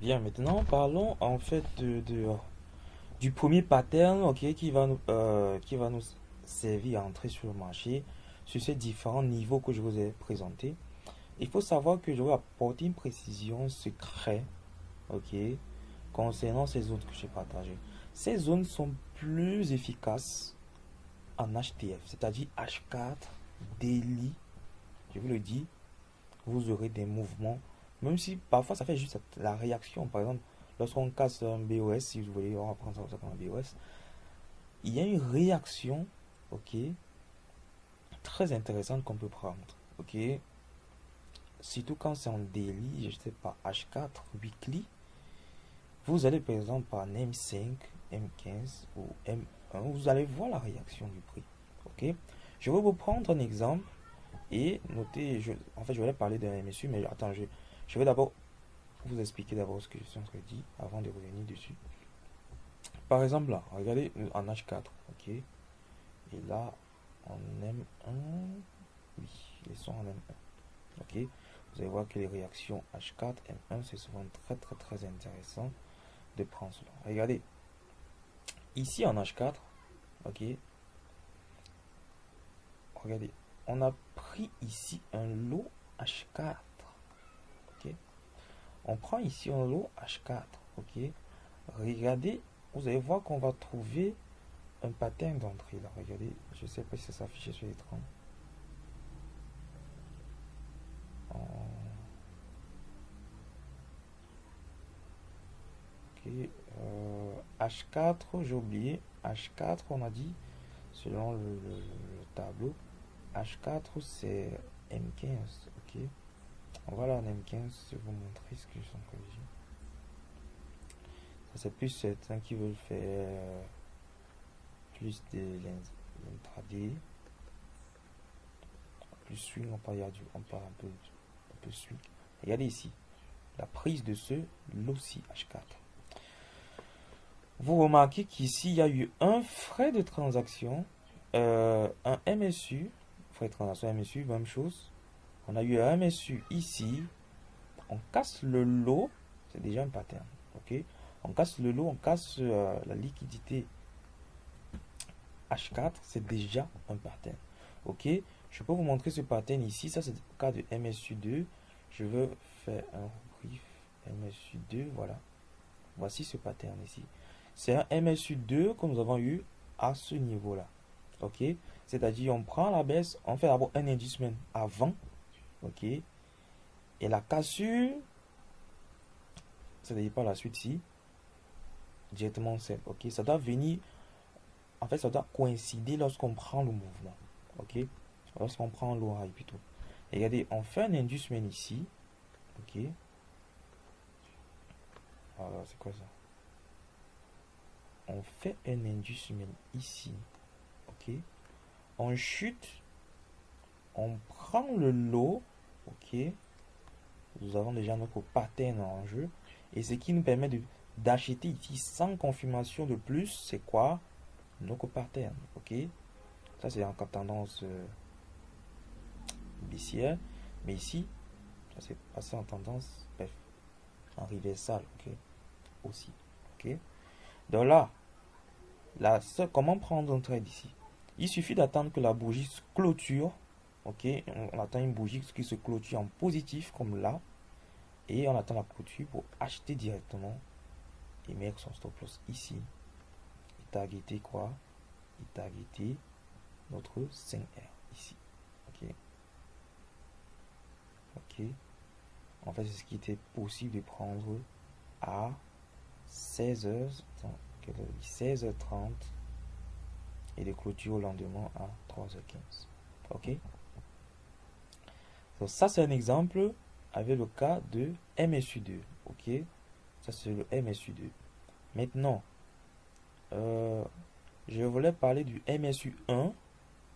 Bien, maintenant parlons en fait du premier pattern, ok, qui va nous servir à entrer sur le marché sur ces différents niveaux que je vous ai présentés. Il faut savoir que je vais apporter une précision secrète, ok, concernant ces zones que j'ai partagées. Ces zones sont plus efficaces en HTF, c'est-à-dire H4, daily, je vous le dis, vous aurez des mouvements, même si parfois ça fait juste la réaction. Par exemple, lorsqu'on casse un BOS, si vous voulez, on va prendre ça comme un BOS, il y a une réaction, ok, très intéressante qu'on peut prendre, ok, surtout quand c'est en daily, je sais pas, H4, weekly, vous allez par exemple par M5, M15 ou M1, vous allez voir la réaction du prix, ok. Je vais vous prendre un exemple et noter, en fait je vais parler d'un MSU, mais attends, je vais d'abord vous expliquer d'abord ce que je suis en train de dire avant de revenir dessus. Par exemple, là, regardez en H4, ok? Et là, en M1, oui, ils sont en M1, ok? Vous allez voir que les réactions H4, M1, c'est souvent très intéressant de prendre cela. Regardez, ici en H4, ok? Regardez, on a pris ici un lot H4, ok? On prend ici un lot H4, ok? Regardez, vous allez voir qu'on va trouver un pattern d'entrée là. Regardez, je sais pas si ça s'affiche sur l'écran. Ok, H4, j'ai oublié. H4, on a dit, selon le tableau, H4 c'est M15. Ok, on va là en M15, je vais vous montrer ce que je suis en train de dire. Ça c'est plus certains qui veulent faire plus de l'intraday, plus swing, on part un peu swing. Regardez ici, la prise de ce loci H4. Vous remarquez qu'ici, il y a eu un frais de transaction, un MSU, frais de transaction MSU, même chose. On a eu un MSU ici, on casse le lot, c'est déjà un pattern, ok? On casse le lot, on casse la liquidité H4, c'est déjà un pattern, ok? Je peux vous montrer ce pattern ici, ça c'est le cas de MSU2. Je veux faire un brief MSU2, voilà. Voici ce pattern ici. C'est un MSU2 que nous avons eu à ce niveau-là. Ok? C'est-à-dire, on prend la baisse, on fait d'abord un inducement avant. Ok? Et la cassure, c'est-à-dire par la suite ici, directement c'est. Ok? Ça doit venir, en fait, ça doit coïncider lorsqu'on prend le mouvement. Ok? Lorsqu'on prend l'oreille plutôt. Et regardez, on fait un inducement ici. Ok? Alors, c'est quoi ça? On fait un inducement ici. Ok? On chute, on prend le lot, ok, nous avons déjà notre pattern en jeu, et ce qui nous permet d'acheter ici sans confirmation de plus, c'est quoi? Notre pattern, ok. Ça c'est en tendance baissière, mais ici, ça c'est passé en tendance, bref, en reversal, ok, aussi, ok. Donc là, comment prendre un trade ici? Il suffit d'attendre que la bougie se clôture, ok, on attend une bougie qui se clôture en positif, comme là, et on attend la clôture pour acheter directement et mettre son stop loss ici. Et targeter quoi? Et targeter notre 5R ici. Ok. Ok. En fait, c'est ce qui était possible de prendre à 16h, 16h30 et de clôture au lendemain à 3h15. Ok. Donc ça, c'est un exemple avec le cas de MSU2. Ok. Ça, c'est le MSU2. Maintenant, euh, je voulais parler du MSU1,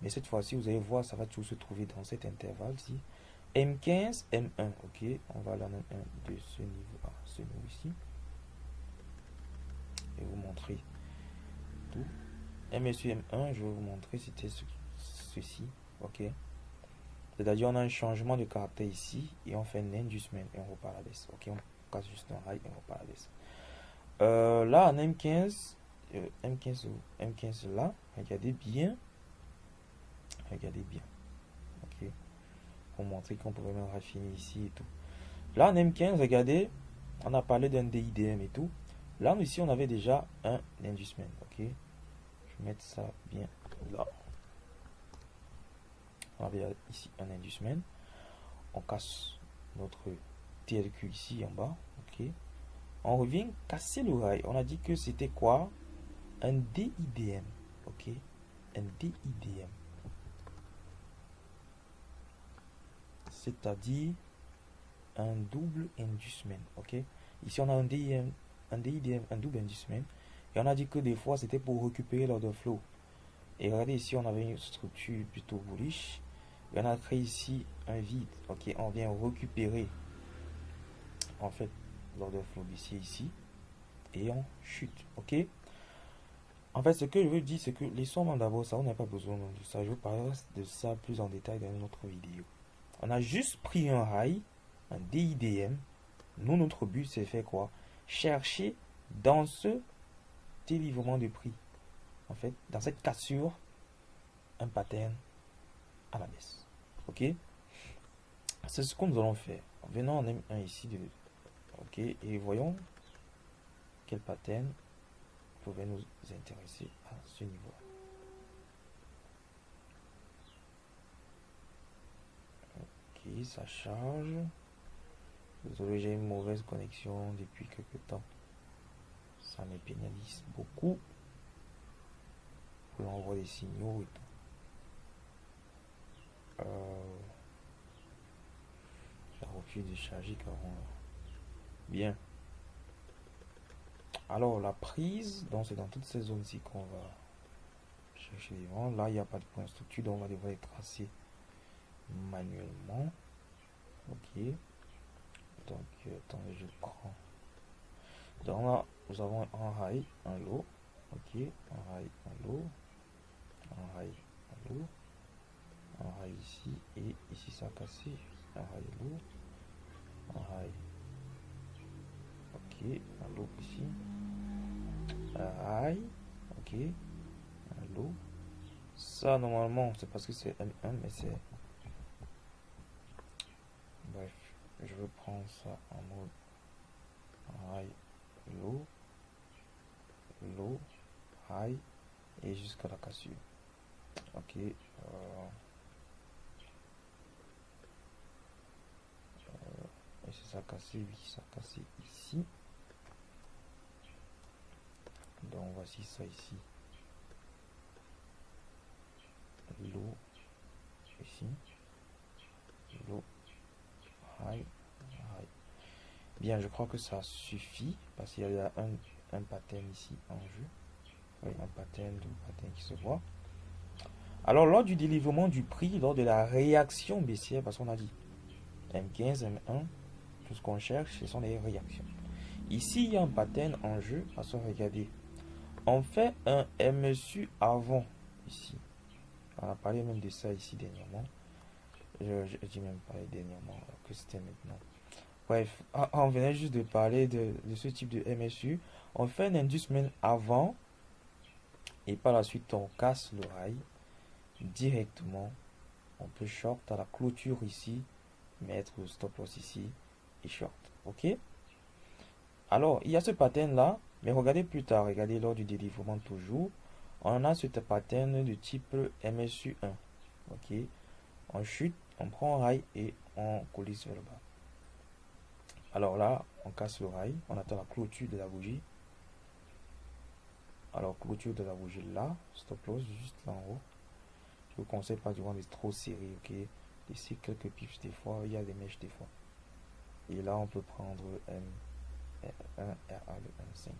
mais cette fois-ci, vous allez voir, ça va toujours se trouver dans cet intervalle-ci. M15, M1, ok. On va aller en M1 de ce niveau à ce niveau ici. Et vous montrer tout. MSU M1, je vais vous montrer, c'était ceci, ok. C'est-à-dire, on a un changement de caractère ici, et on fait un inducement, et on repart à la baisse, ok. casse juste un rail et on va pas la baisse. Là, en M15, M15 là, regardez bien, ok, pour montrer qu'on peut vraiment raffiner ici et tout. Là, en M15, regardez, on a parlé d'un DIDM et tout. Là, ici, on avait déjà un inducement, ok. Je vais mettre ça bien là. On avait ici un inducement. On casse notre TLQ ici en bas, ok. On revient casser le rail. On a dit que c'était quoi? Un DIDM, ok. Un DIDM. C'est-à-dire un double inducement, ok. Ici, on a un DIDM, un double inducement. Et on a dit que des fois, c'était pour récupérer l'order flow. Et regardez ici, on avait une structure plutôt bullish. Et on a créé ici un vide, ok. On vient récupérer, en fait, l'order flow ici. Et on chute, ok. En fait, ce que je veux dire, c'est que laissons-moi d'abord ça, on n'a pas besoin de ça. Je vais parler de ça plus en détail dans une autre vidéo. On a juste pris un high, un DIDM. Nous, notre but, c'est faire quoi? Chercher dans ce délivrement de prix, en fait, dans cette cassure, un pattern à la baisse. Ok? C'est ce que nous allons faire. Venons en M1 ici. Ok? Et voyons quel pattern pouvait nous intéresser à ce niveau. Ok, ça charge. Désolé, j'ai une mauvaise connexion depuis quelques temps. Ça me pénalise beaucoup. On envoie des signaux et tout. Ça refuse de charger carrément. Bien. Alors, la prise, donc c'est dans toutes ces zones-ci qu'on va chercher les vents. Là, il n'y a pas de point de structure, donc on va devoir les tracer manuellement. Ok. Donc, attendez, je prends. Donc là, nous avons un high, un low. Ok. Un high, un low. Un high, un low. Un high ici. Et ici, ça a cassé. Un high low. Un high. Ok. Un low ici. Un high. Ok. Un low. Ça, normalement, c'est parce que c'est M1, mais c'est... Bref, je vais prendre ça en mode high, low, low, high, et jusqu'à la cassure. Ok. Et c'est ça cassé, oui, ça cassé ici. Donc, voici ça ici. Low, ici. Low, high, high. Bien, je crois que ça suffit parce qu'il y a un pattern ici en jeu. Oui, un pattern qui se voit. Alors, lors du délivrement du prix, lors de la réaction baissière, parce qu'on a dit M15, M1, tout ce qu'on cherche, ce sont les réactions. Ici, il y a un pattern en jeu. À se regarder. On fait un MSU avant, ici. On a parlé même de ça ici dernièrement. Je dis même parlé dernièrement, que c'était maintenant. Bref, on venait juste de parler de ce type de MSU. On fait un inducement avant et par la suite on casse le rail directement. On peut short à la clôture ici, mettre le stop loss ici et short. Ok? Alors, il y a ce pattern là, mais regardez plus tard, regardez lors du délivrement toujours. On a ce pattern de type MSU1. Ok? On chute, on prend un rail et on coulisse vers le bas. Alors là, on casse le rail, on attend la clôture de la bougie. Alors, clôture de la bougie là, stop loss juste là en haut. Je vous conseille pas de vendre trop serré, ok? Laissez quelques pips des fois, il y a des mèches des fois. Et là, on peut prendre M1, RA, le M5.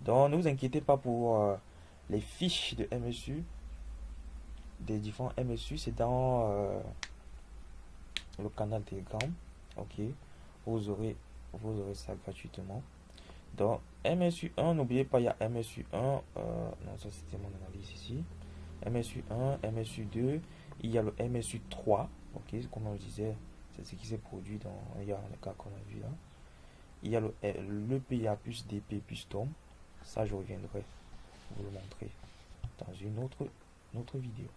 Donc, ne vous inquiétez pas pour les fiches de MSU, des différents MSU, c'est dans le canal Telegram, ok? Vous aurez ça gratuitement. Donc, MSU1, n'oubliez pas, il y a MSU1, non, ça c'était mon analyse ici. MSU1, MSU2, il y a le MSU3, ok, comme on le disait, c'est ce qui s'est produit dans il y a le cas qu'on a vu là. Il y a le PA plus DP plus TOM. Ça, je reviendrai vous le montrer dans une autre vidéo.